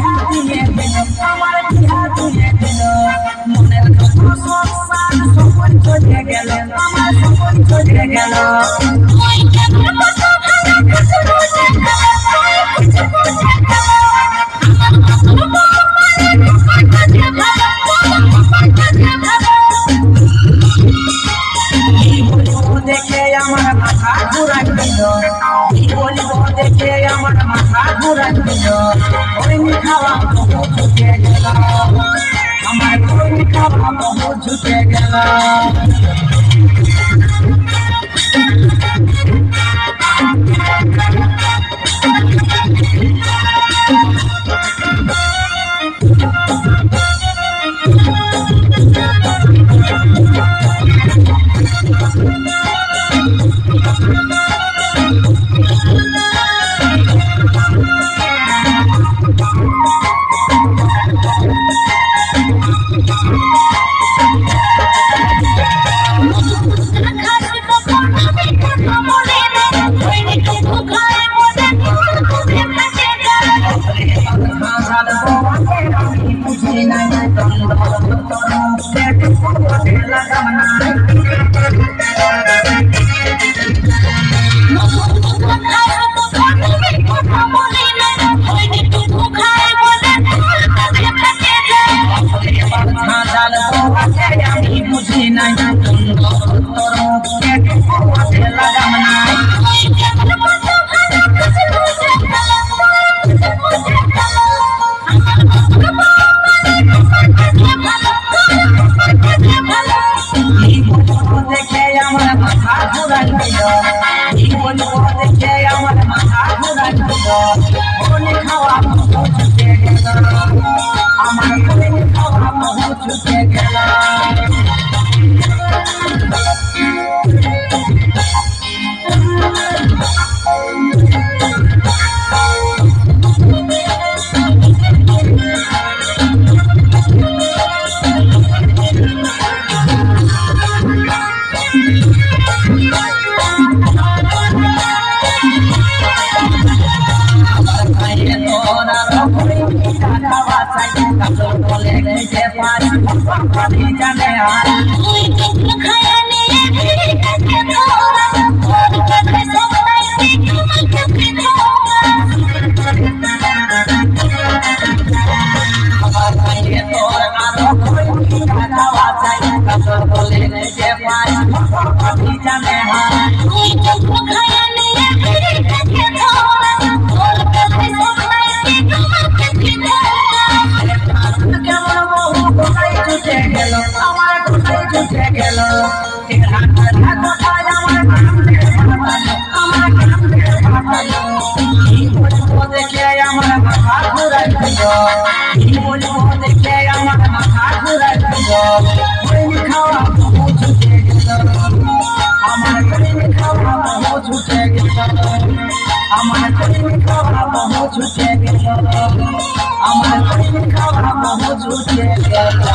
বিহা দিয়ে দিল আমার বিহা দিয়ে দিল মনের কত সব সাদ সকল চলে গেল আমার সকল চলে গেল দেখে আমার মাথা ঘুরাই দিল বলিব দেখে আমার মাথা ঘুরাই দিল ওই খাওয়া বহু ঝুঁকে গেল আমার ওই খাওয়া বহু ঝুঁকে গেল আমি বুঝি নাই তোর মুখে লাগাম নাই দেখে আমার মাথা ঘুরাই দিল দেখে আমার মাথা ঘুরাই দিল মনে খাওয়া বহু ছুটে গেল আমার মনে খাওয়া বহু ছুটে গেল জানে আর দেখে আমার মাথা ঘুরাই দিল দেখে আমার মাথা ঘুরাই দিল খাওয়া বহু ছুটে গেল আমার খাওয়া বহু ছুটে গেল আমার খাওয়া বহু ছুটে গেল আমার খাওয়া বহু ছুটে গেল